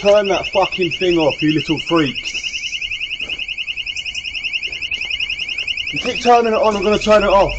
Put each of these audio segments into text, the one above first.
Turn that fucking thing off, you little freaks. You keep turning it on, I'm going to turn it off.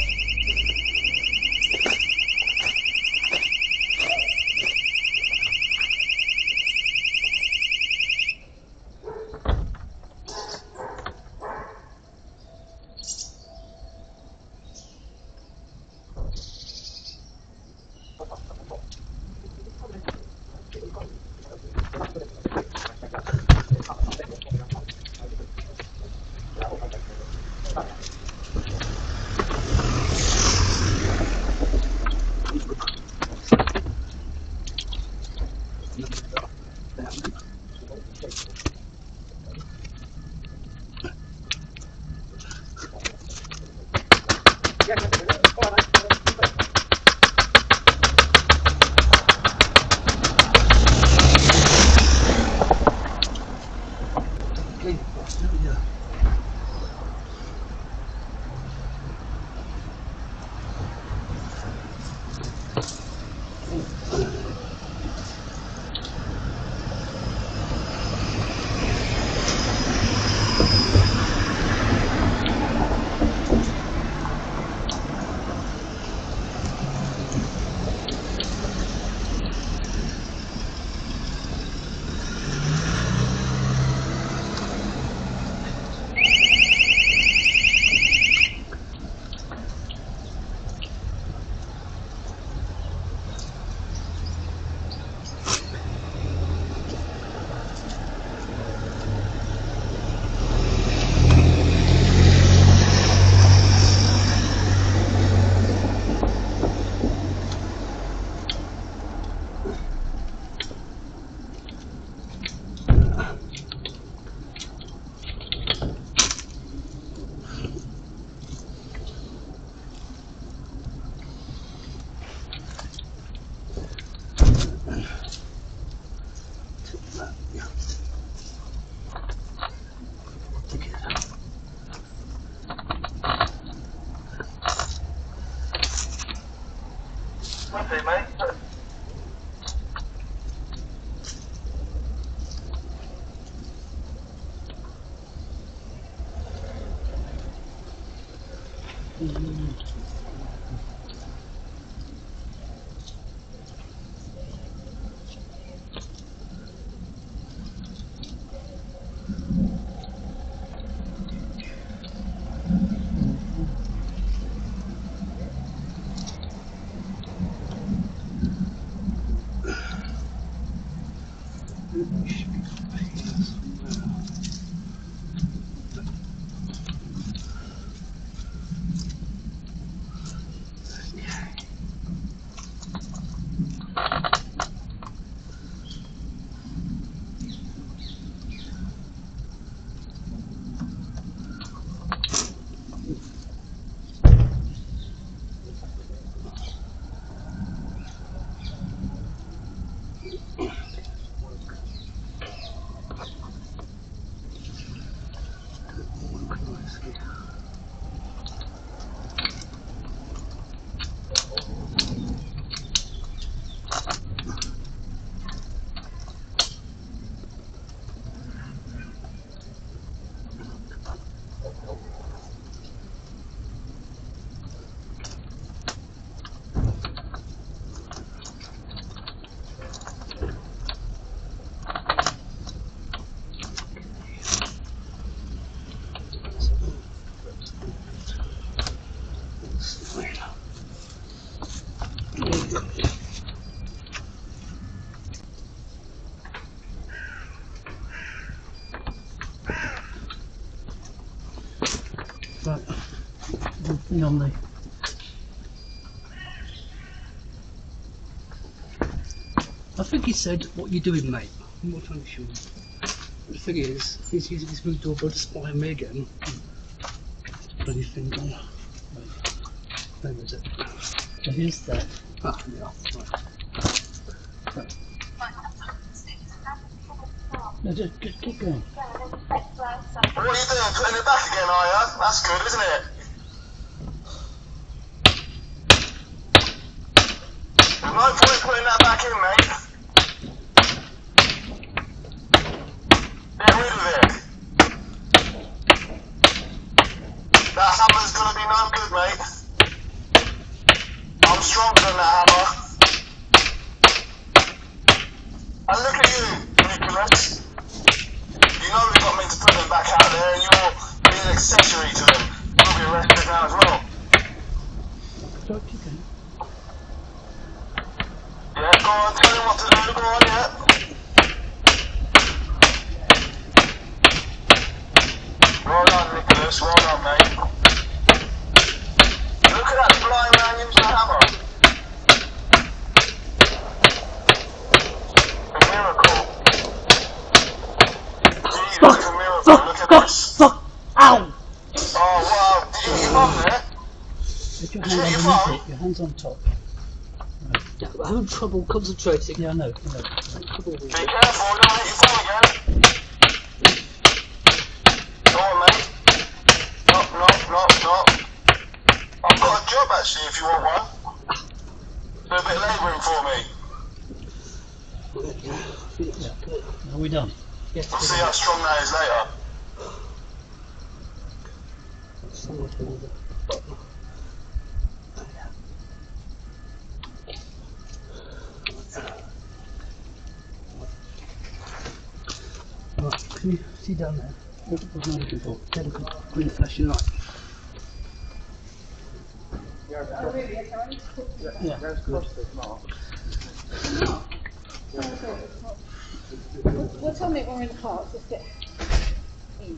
Right, nothing on there. I think he said, "What you doing, mate?" I'm not trying to show him. The thing is, he's using his blue doorbell to spy on me again. Bloody thing on. Where is it? It is there. Ah, yeah. Right. No, just keep going. What are you doing? Putting it back again, are you? That's good, isn't it? There's no point putting that back in, mate. Get rid of it. That hammer's gonna be no good, mate. I'm stronger than that hammer. And look at you, Nicholas. You know we got me to put them back out there and you're being an accessory to them. You'll be arrested now as well. Yeah, go on, tell him what to do, go on, yeah. Well done, Nicholas, well done, mate. Look at that blind man using a hammer. A miracle. Jesus, a miracle, look at this. Ow! Oh, wow, did you hit your bum there? Put your hand underneath it, your hands on top. Right. Yeah, I'm having trouble concentrating. Yeah, I know. Be careful, don't hit your bum again. Go on, mate. Knock. I've got a job actually if you want one. Do a bit of labouring for me. Yeah. Are we done? Yes. We'll see how strong that is later. Right, can you see down there? What am I looking for? There, look at green flashing light. Oh, really? Okay, I need to put Yeah, that's good. We'll tell me when we're in the car. Let's just get in.